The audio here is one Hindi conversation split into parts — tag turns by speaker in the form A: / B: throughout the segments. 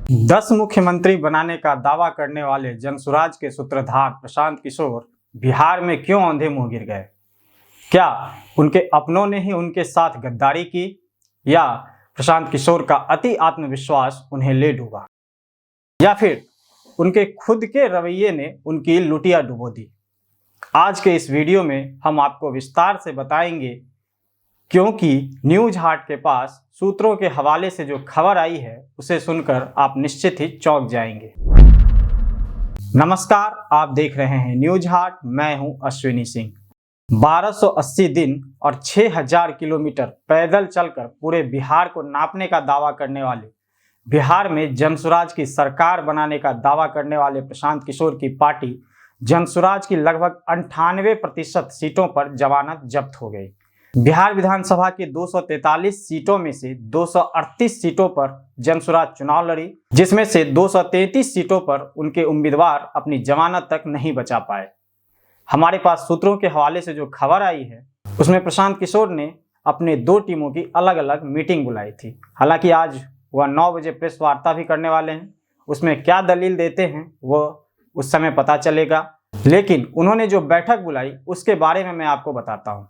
A: 10 मुख्यमंत्री बनाने का दावा करने वाले जनसुराज के सूत्रधार प्रशांत किशोर बिहार में क्यों अंधे मुंह गिर गए? क्या उनके अपनों ने ही उनके साथ गद्दारी की या प्रशांत किशोर का अति आत्मविश्वास उन्हें ले डूबा, या फिर उनके खुद के रवैये ने उनकी लुटिया डुबो दी? आज के इस वीडियो में हम आपको विस्तार से बताएंगे, क्योंकि न्यूज हाट के पास सूत्रों के हवाले से जो खबर आई है उसे सुनकर आप निश्चित ही चौंक जाएंगे। नमस्कार, आप देख रहे हैं न्यूज हाट। मैं हूं अश्विनी सिंह। 1280 दिन और 6000 किलोमीटर पैदल चलकर पूरे बिहार को नापने का दावा करने वाले, बिहार में जनसुराज की सरकार बनाने का दावा करने वाले प्रशांत किशोर की पार्टी जनसुराज की लगभग 98% सीटों पर जमानत जब्त हो गई। बिहार विधानसभा की 243 सीटों में से 238 सीटों पर जनसुराज चुनाव लड़ी, जिसमें से 233 सीटों पर उनके उम्मीदवार अपनी जमानत तक नहीं बचा पाए। हमारे पास सूत्रों के हवाले से जो खबर आई है उसमें प्रशांत किशोर ने अपने 2 टीमों की अलग अलग मीटिंग बुलाई थी। हालांकि आज वह 9 बजे प्रेस वार्ता भी करने वाले हैं। उसमें क्या दलील देते हैं वो उस समय पता चलेगा, लेकिन उन्होंने जो बैठक बुलाई उसके बारे में मैं आपको बताता हूँ।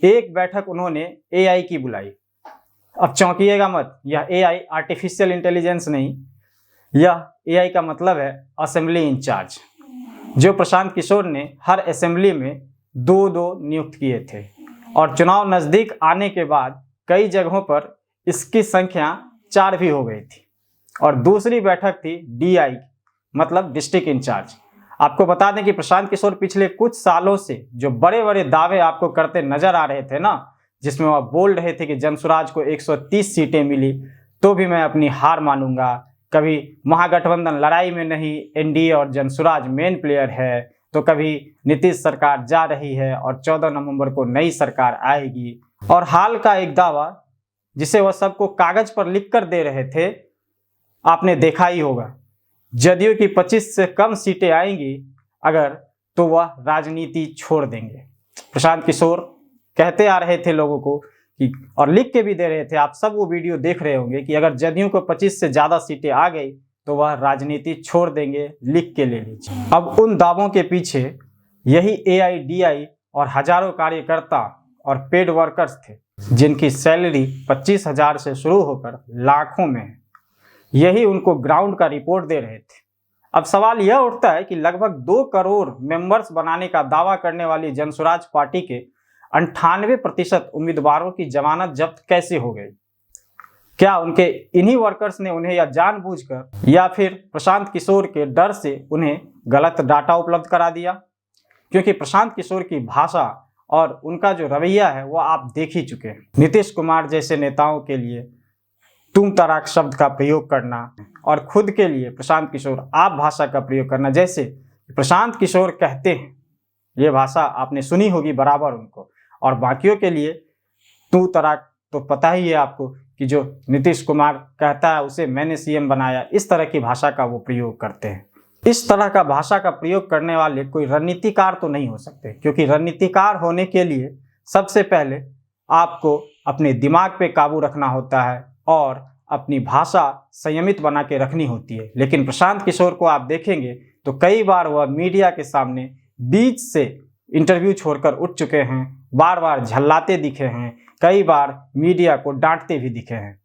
A: एक बैठक उन्होंने एआई की बुलाई। अब चौंकिएगा मत, यह एआई आर्टिफिशियल इंटेलिजेंस नहीं, यह एआई का मतलब है असेंबली इंचार्ज, जो प्रशांत किशोर ने हर असेंबली में 2-2 नियुक्त किए थे और चुनाव नज़दीक आने के बाद कई जगहों पर इसकी संख्या 4 भी हो गई थी। और दूसरी बैठक थी डीआई, मतलब डिस्ट्रिक्ट इंचार्ज। आपको बता दें कि प्रशांत किशोर पिछले कुछ सालों से जो बड़े बड़े दावे आपको करते नजर आ रहे थे ना, जिसमें वह बोल रहे थे कि जनसुराज को 130 सीटें मिली तो भी मैं अपनी हार मानूंगा, कभी महागठबंधन लड़ाई में नहीं, एनडीए और जनसुराज मेन प्लेयर है, तो कभी नीतीश सरकार जा रही है और 14 नवंबर को नई सरकार आएगी। और हाल का एक दावा जिसे वह सबको कागज पर लिख कर दे रहे थे, आपने देखा ही होगा, जदयू की 25 से कम सीटें आएंगी अगर तो वह राजनीति छोड़ देंगे। प्रशांत किशोर कहते आ रहे थे लोगों को कि, और लिख के भी दे रहे थे, आप सब वो वीडियो देख रहे होंगे, कि अगर जदयू को 25 से ज़्यादा सीटें आ गई तो वह राजनीति छोड़ देंगे, लिख के ले लीजिए। अब उन दावों के पीछे यही एआईडीआई और हजारों कार्यकर्ता और पेड वर्कर्स थे, जिनकी सैलरी 25,000 से शुरू होकर लाखों में है। यही उनको ग्राउंड का रिपोर्ट दे रहे थे। अब सवाल यह उठता है कि लगभग 2 करोड़ मेंबर्स बनाने का दावा करने वाली जनसुराज पार्टी के 98% उम्मीदवारों की जमानत जब्त कैसे हो गई? क्या उनके इन्हीं वर्कर्स ने उन्हें या जानबूझकर या फिर प्रशांत किशोर के डर से उन्हें गलत डाटा उपलब्ध करा दिया? क्योंकि प्रशांत किशोर की भाषा और उनका जो रवैया है वो आप देख ही चुके हैं। नीतीश कुमार जैसे नेताओं के लिए तुम तराक शब्द का प्रयोग करना और खुद के लिए प्रशांत किशोर आप भाषा का प्रयोग करना, जैसे प्रशांत किशोर कहते हैं, ये भाषा आपने सुनी होगी बराबर उनको, और बाकियों के लिए तू तराक तो पता ही है आपको कि जो नीतीश कुमार कहता है उसे मैंने सीएम बनाया, इस तरह की भाषा का वो प्रयोग करते हैं। इस तरह का भाषा का प्रयोग करने वाले कोई रणनीतिकार तो नहीं हो सकते, क्योंकि रणनीतिकार होने के लिए सबसे पहले आपको अपने दिमाग पे काबू रखना होता है और अपनी भाषा संयमित बना के रखनी होती है। लेकिन प्रशांत किशोर को आप देखेंगे तो कई बार वह मीडिया के सामने बीच से इंटरव्यू छोड़कर उठ चुके हैं, बार बार झल्लाते दिखे हैं, कई बार मीडिया को डांटते भी दिखे हैं।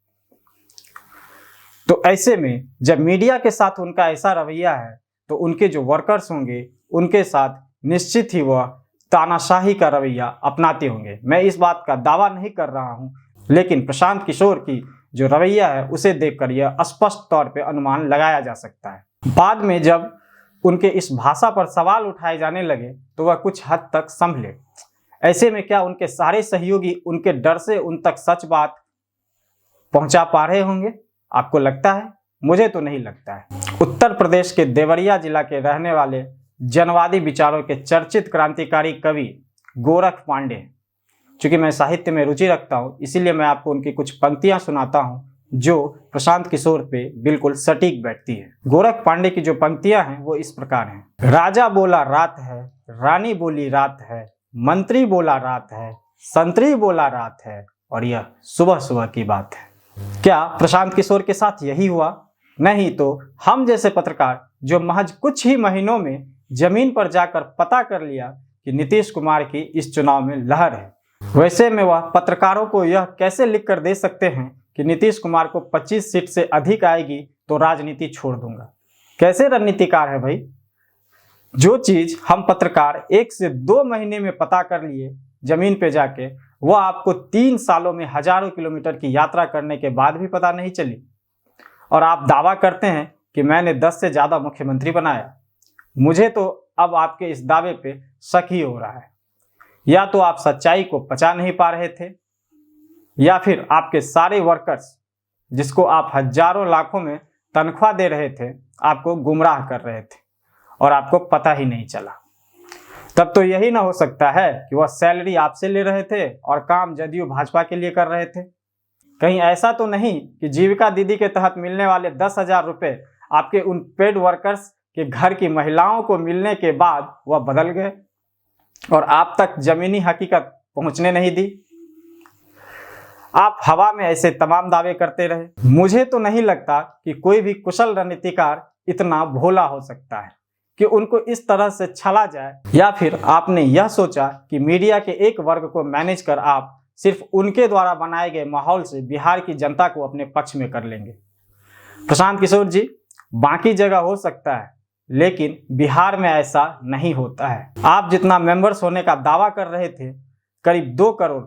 A: तो ऐसे में जब मीडिया के साथ उनका ऐसा रवैया है तो उनके जो वर्कर्स होंगे उनके साथ निश्चित ही वह तानाशाही का रवैया अपनाते होंगे। मैं इस बात का दावा नहीं कर रहा हूं, लेकिन प्रशांत किशोर की जो रवैया है उसे देखकर यह स्पष्ट तौर पे अनुमान लगाया जा सकता है। बाद में जब उनके इस भाषा पर सवाल उठाए जाने लगे तो वह कुछ हद तक संभले। ऐसे में क्या उनके सारे सहयोगी उनके डर से उन तक सच बात पहुंचा पा रहे होंगे? आपको लगता है? मुझे तो नहीं लगता है। उत्तर प्रदेश के देवरिया जिला के रहने वाले जनवादी विचारों के चर्चित क्रांतिकारी कवि गोरख पांडे, चूंकि मैं साहित्य में रुचि रखता हूँ इसीलिए मैं आपको उनकी कुछ पंक्तियां सुनाता हूँ जो प्रशांत किशोर पे बिल्कुल सटीक बैठती है। गोरख पांडे की जो पंक्तियां हैं वो इस प्रकार हैं। राजा बोला रात है, रानी बोली रात है, मंत्री बोला रात है, संतरी बोला रात है, और यह सुबह सुबह की बात है। क्या प्रशांत किशोर के साथ यही हुआ? नहीं तो हम जैसे पत्रकार जो महज कुछ ही महीनों में जमीन पर जाकर पता कर लिया कि नीतीश कुमार की इस चुनाव में लहर है, वैसे में वह पत्रकारों को यह कैसे लिख कर दे सकते हैं कि नीतीश कुमार को 25 सीट से अधिक आएगी तो राजनीति छोड़ दूंगा। कैसे रणनीतिकार है भाई। जो चीज हम पत्रकार 1 से 2 महीने में पता कर लिए जमीन पे जाके, वह आपको 3 सालों में हजारों किलोमीटर की यात्रा करने के बाद भी पता नहीं चली। और आप दावा करते हैं कि मैंने 10 से ज्यादा मुख्यमंत्री बनाया। मुझे तो अब आपके इस दावे पे शक ही हो रहा है। या तो आप सच्चाई को पचा नहीं पा रहे थे, या फिर आपके सारे वर्कर्स जिसको आप हजारों लाखों में तनख्वाह दे रहे थे आपको गुमराह कर रहे थे और आपको पता ही नहीं चला। तब तो यही ना हो सकता है कि वह सैलरी आपसे ले रहे थे और काम जदयू भाजपा के लिए कर रहे थे। कहीं ऐसा तो नहीं कि जीविका दीदी के तहत मिलने वाले 10,000 रुपये आपके उन पेड वर्कर्स के घर की महिलाओं को मिलने के बाद वह बदल गए और आप तक जमीनी हकीकत पहुंचने नहीं दी। आप हवा में ऐसे तमाम दावे करते रहे। मुझे तो नहीं लगता कि कोई भी कुशल रणनीतिकार इतना भोला हो सकता है कि उनको इस तरह से छला जाए, या फिर आपने यह सोचा कि मीडिया के एक वर्ग को मैनेज कर आप सिर्फ उनके द्वारा बनाए गए माहौल से बिहार की जनता को अपने पक्ष में कर लेंगे। प्रशांत किशोर जी, बाकी जगह हो सकता है लेकिन बिहार में ऐसा नहीं होता है। आप जितना मेंबर्स होने का दावा कर रहे थे, करीब 2 करोड़,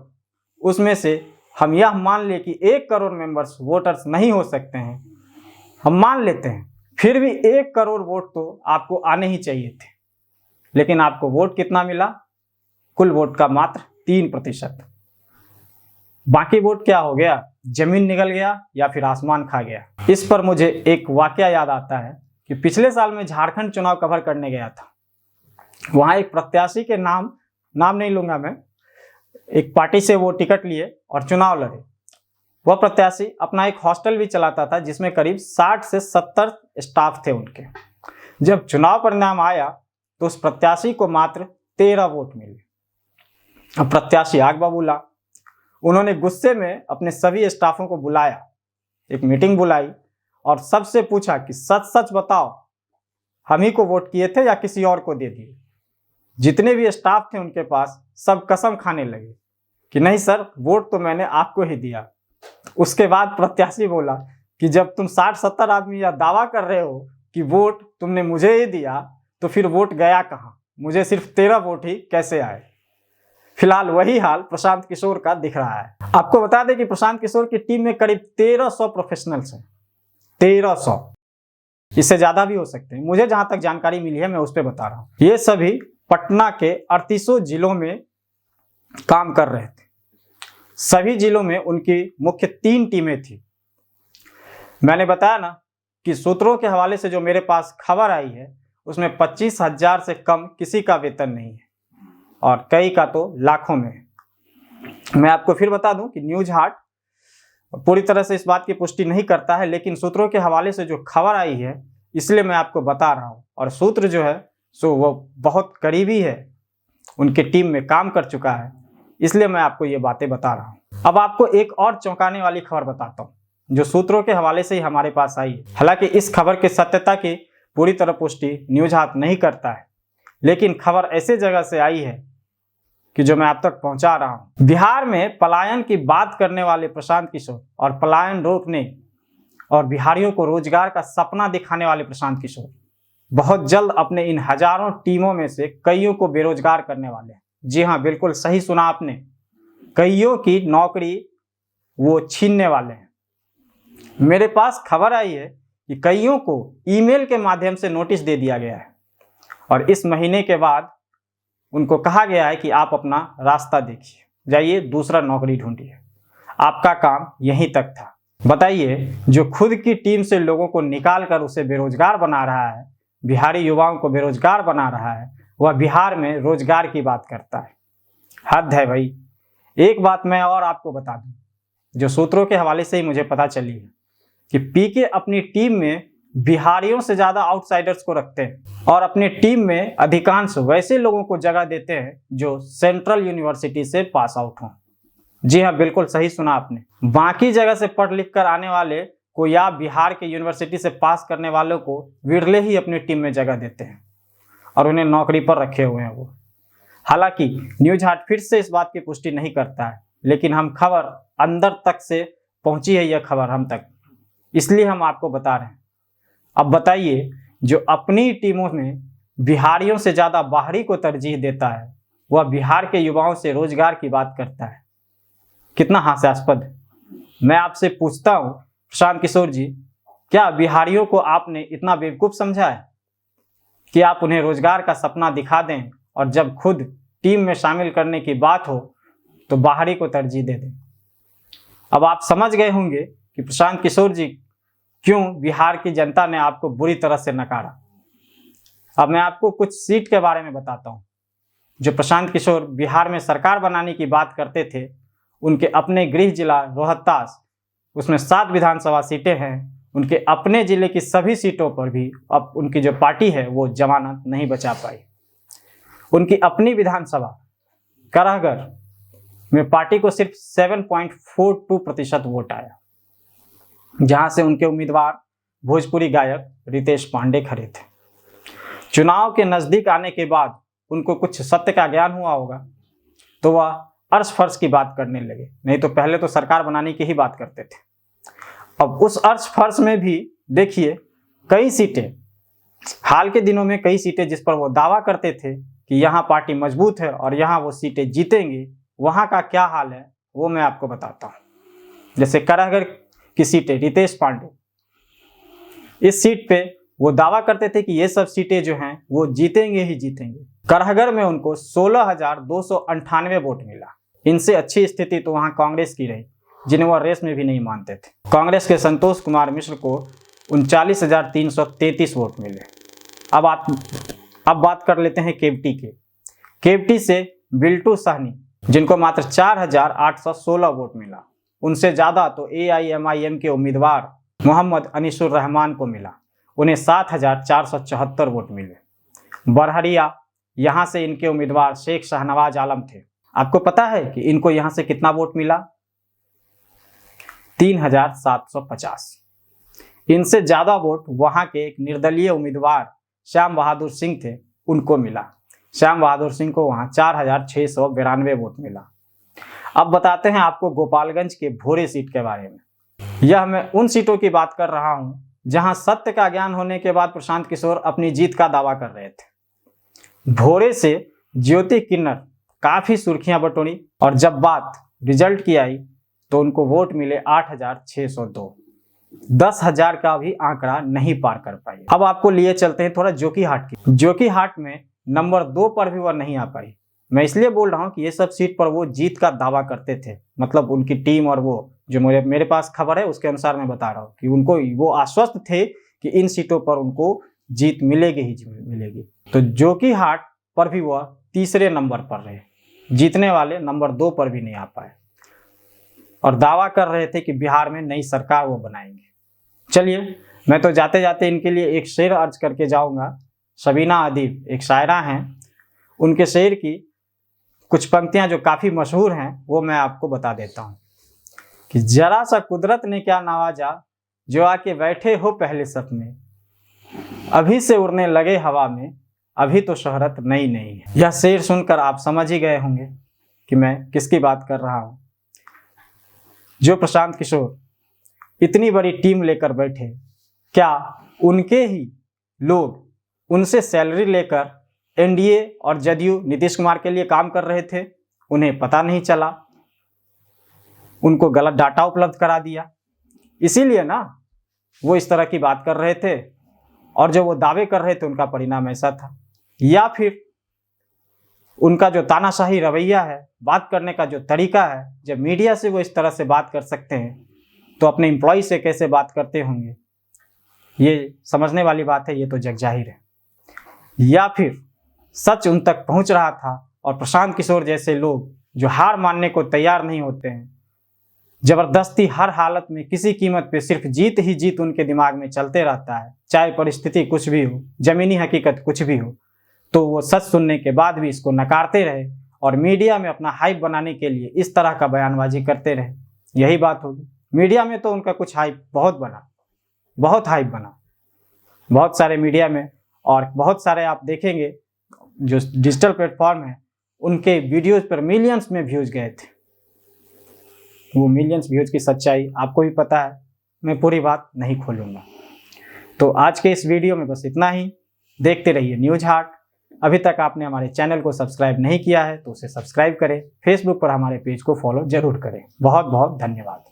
A: उसमें से हम यह मान ले कि 1 करोड़ मेंबर्स वोटर्स नहीं हो सकते हैं, हम मान लेते हैं, फिर भी 1 करोड़ वोट तो आपको आने ही चाहिए थे। लेकिन आपको वोट कितना मिला? कुल वोट का मात्र 3%। बाकी वोट क्या हो गया? जमीन निगल गया या फिर आसमान खा गया। इस पर मुझे एक वाकया याद आता है कि पिछले साल में झारखंड चुनाव कवर करने गया था। वहां एक प्रत्याशी के नाम नहीं लूंगा मैं, एक पार्टी से वो टिकट लिए और चुनाव लड़े। वह प्रत्याशी अपना एक हॉस्टल भी चलाता था जिसमें करीब 60 से 70 स्टाफ थे उनके। जब चुनाव परिणाम आया तो उस प्रत्याशी को मात्र 13 वोट मिले। अब प्रत्याशी आग बबूला। उन्होंने गुस्से में अपने सभी स्टाफों को बुलाया, एक मीटिंग बुलाई और सबसे पूछा कि सच सच बताओ, हम ही को वोट किए थे या किसी और को दे दिए। जितने भी स्टाफ थे उनके पास सब कसम खाने लगे कि नहीं सर, वोट तो मैंने आपको ही दिया। उसके बाद प्रत्याशी बोला कि जब तुम 60-70 आदमी यह दावा कर रहे हो कि वोट तुमने मुझे ही दिया, तो फिर वोट गया कहाँ? मुझे सिर्फ 13 वोट ही कैसे आए? फिलहाल वही हाल प्रशांत किशोर का दिख रहा है। आपको बता दें कि प्रशांत किशोर की टीम में करीब 1300 प्रोफेशनल्स हैं। 1300, इससे ज्यादा भी हो सकते हैं। मुझे जहां तक जानकारी मिली है मैं उस पर बता रहा हूं। ये सभी पटना के 38 जिलों में काम कर रहे थे। सभी जिलों में उनकी मुख्य 3 टीमें थी। मैंने बताया ना कि सूत्रों के हवाले से जो मेरे पास खबर आई है उसमें 25,000 से कम किसी का वेतन नहीं है और कई का तो लाखों में है। मैं आपको फिर बता दूं कि न्यूज हार्ट पूरी तरह से इस बात की पुष्टि नहीं करता है, लेकिन सूत्रों के हवाले से जो खबर आई है इसलिए मैं आपको बता रहा हूं। और सूत्र जो है सो वो बहुत करीबी है, उनके टीम में काम कर चुका है, इसलिए मैं आपको ये बातें बता रहा हूं। अब आपको एक और चौंकाने वाली खबर बताता हूँ जो सूत्रों के हवाले से ही हमारे पास आई है। हालांकि इस खबर की सत्यता की पूरी तरह पुष्टि न्यूज हार्ट नहीं करता है, लेकिन खबर ऐसे जगह से आई है कि जो मैं आप तक पहुंचा रहा हूं। बिहार में पलायन की बात करने वाले प्रशांत किशोर और पलायन रोकने और बिहारियों को रोजगार का सपना दिखाने वाले प्रशांत किशोर बहुत जल्द अपने इन हजारों टीमों में से कईयों को बेरोजगार करने वाले हैं। जी हाँ, बिल्कुल सही सुना आपने, कईयों की नौकरी वो छीनने वाले हैं। मेरे पास खबर आई है कि कईयों को ईमेल के माध्यम से नोटिस दे दिया गया है और इस महीने के बाद उनको कहा गया है कि आप अपना रास्ता देखिए, जाइए दूसरा नौकरी ढूंढिए, आपका काम यहीं तक था। बताइए, जो खुद की टीम से लोगों को निकाल कर उसे बेरोजगार बना रहा है, बिहारी युवाओं को बेरोजगार बना रहा है, वह बिहार में रोजगार की बात करता है। हद है भाई। एक बात मैं और आपको बता दूं, जो सूत्रों के हवाले से ही मुझे पता चली है कि पीके अपनी टीम में बिहारियों से ज्यादा आउटसाइडर्स को रखते हैं और अपनी टीम में अधिकांश वैसे लोगों को जगह देते हैं जो सेंट्रल यूनिवर्सिटी से पास आउट हों। जी हाँ, बिल्कुल सही सुना आपने। बाकी जगह से पढ़ लिख कर आने वाले को या बिहार के यूनिवर्सिटी से पास करने वालों को विरले ही अपनी टीम में जगह देते हैं और उन्हें नौकरी पर रखे हुए हैं वो। हालांकि न्यूज हाट फिर से इस बात की पुष्टि नहीं करता है, लेकिन हम खबर अंदर तक से पहुंची है, यह खबर हम तक, इसलिए हम आपको बता रहे हैं। अब बताइए, जो अपनी टीमों में बिहारियों से ज़्यादा बाहरी को तरजीह देता है, वह बिहार के युवाओं से रोजगार की बात करता है। कितना हास्यास्पद है। मैं आपसे पूछता हूँ प्रशांत किशोर जी, क्या बिहारियों को आपने इतना बेवकूफ़ समझा है कि आप उन्हें रोजगार का सपना दिखा दें और जब खुद टीम में शामिल करने की बात हो तो बाहरी को तरजीह दे दें? अब आप समझ गए होंगे कि प्रशांत किशोर जी क्यों बिहार की जनता ने आपको बुरी तरह से नकारा। अब मैं आपको कुछ सीट के बारे में बताता हूँ जो प्रशांत किशोर बिहार में सरकार बनाने की बात करते थे। उनके अपने गृह जिला रोहतास, उसमें 7 विधानसभा सीटें हैं। उनके अपने जिले की सभी सीटों पर भी अब उनकी जो पार्टी है वो जमानत नहीं बचा पाई। उनकी अपनी विधानसभा करहगढ़ में पार्टी को सिर्फ 7.42% वोट आया, जहां से उनके उम्मीदवार भोजपुरी गायक रितेश पांडे खड़े थे। चुनाव के नजदीक आने के बाद उनको कुछ सत्य का ज्ञान हुआ होगा तो वह अर्श फर्श की बात करने लगे, नहीं तो पहले तो सरकार बनाने की ही बात करते थे। अब उस अर्श फर्श में भी देखिए कई सीटें, हाल के दिनों में कई सीटें जिस पर वो दावा करते थे कि यहाँ पार्टी मजबूत है और यहाँ वो सीटें जीतेंगी, वहाँ का क्या हाल है वो मैं आपको बताता हूँ। जैसे करहगढ़ की सीटें, रितेश पांडे इस सीट पे वो दावा करते थे कि ये सब सीटें जो हैं वो जीतेंगे ही जीतेंगे। करहगढ़ में उनको 16,298 वोट मिला। इनसे अच्छी स्थिति तो वहाँ कांग्रेस की रही, जिन्हें वह रेस में भी नहीं मानते थे। कांग्रेस के संतोष कुमार मिश्र को 39,333 वोट मिले। अब बात कर लेते हैं केवटी के। केवटी से बिल्टू सहनी, जिनको मात्र 4,816 वोट मिला। उनसे ज़्यादा तो AIMIM के उम्मीदवार मोहम्मद अनीसुर रहमान को मिला, उन्हें 7,474 वोट मिले। बरहरिया, यहाँ से इनके उम्मीदवार शेख शाहनवाज आलम थे। आपको पता है कि इनको यहाँ से कितना वोट मिला? 3,750। इनसे ज़्यादा वोट वहाँ के एक निर्दलीय उम्मीदवार श्याम बहादुर सिंह थे, उनको मिला। श्याम बहादुर सिंह को वहाँ 4,692 वोट मिला। अब बताते हैं आपको गोपालगंज के भोरे सीट के बारे में। यह मैं उन सीटों की बात कर रहा हूँ जहाँ सत्य का ज्ञान होने के बाद प्रशांत किशोर अपनी जीत का दावा कर रहे थे। भोरे से ज्योति किन्नर काफ़ी सुर्खियां बटोरी और जब बात रिजल्ट की आई तो उनको वोट मिले 8,602। 10,000 का भी आंकड़ा नहीं पार कर पाई। अब आपको लिए चलते हैं थोड़ा जोकीहाट की। जोकीहाट में नंबर 2 पर भी वह नहीं आ पाई। मैं इसलिए बोल रहा हूँ कि ये सब सीट पर वो जीत का दावा करते थे, मतलब उनकी टीम और वो जो मेरे पास खबर है उसके अनुसार मैं बता रहा हूँ कि उनको वो आश्वस्त थे कि इन सीटों पर उनको जीत मिलेगी ही मिलेगी। तो जोकीहाट पर भी वह तीसरे नंबर पर रहे, जीतने वाले नंबर 2 पर भी नहीं आ पाए और दावा कर रहे थे कि बिहार में नई सरकार वो बनाएंगे। चलिए, मैं तो जाते जाते इनके लिए एक शेर अर्ज करके जाऊंगा। शबीना अदीब एक शायरा हैं, उनके शेर की कुछ पंक्तियां जो काफ़ी मशहूर हैं वो मैं आपको बता देता हूँ कि जरा सा कुदरत ने क्या नवाजा, जो आके बैठे हो पहले सपने, अभी से उड़ने लगे हवा में, अभी तो शोहरत नई नई है। यह शेर सुनकर आप समझ ही गए होंगे कि मैं किसकी बात कर रहा हूँ। जो प्रशांत किशोर इतनी बड़ी टीम लेकर बैठे, क्या उनके ही लोग उनसे सैलरी लेकर NDA और जदयू नीतीश कुमार के लिए काम कर रहे थे? उन्हें पता नहीं चला, उनको गलत डाटा उपलब्ध करा दिया, इसीलिए ना वो इस तरह की बात कर रहे थे और जो वो दावे कर रहे थे उनका परिणाम ऐसा था। या फिर उनका जो तानाशाही रवैया है, बात करने का जो तरीका है, जब मीडिया से वो इस तरह से बात कर सकते हैं तो अपने एम्प्लॉय से कैसे बात करते होंगे, ये समझने वाली बात है, ये तो जग जाहिर है। या फिर सच उन तक पहुंच रहा था और प्रशांत किशोर जैसे लोग जो हार मानने को तैयार नहीं होते हैं, जबरदस्ती हर हालत में किसी कीमत पे सिर्फ जीत ही जीत उनके दिमाग में चलते रहता है, चाहे परिस्थिति कुछ भी हो, जमीनी हकीकत कुछ भी हो, तो वो सच सुनने के बाद भी इसको नकारते रहे और मीडिया में अपना हाइप बनाने के लिए इस तरह का बयानबाजी करते रहे। यही बात होगी। मीडिया में तो उनका कुछ हाइप बहुत बना, बहुत हाइप बना, बहुत सारे मीडिया में, और बहुत सारे आप देखेंगे जो डिजिटल प्लेटफॉर्म है उनके वीडियोज पर मिलियंस में व्यूज गए थे। वो मिलियंस व्यूज की सच्चाई आपको भी पता है, मैं पूरी बात नहीं खोलूँगा। तो आज के इस वीडियो में बस इतना ही। देखते रहिए न्यूज हाट। अभी तक आपने हमारे चैनल को सब्सक्राइब नहीं किया है तो उसे सब्सक्राइब करें। फेसबुक पर हमारे पेज को फॉलो जरूर करें। बहुत बहुत धन्यवाद।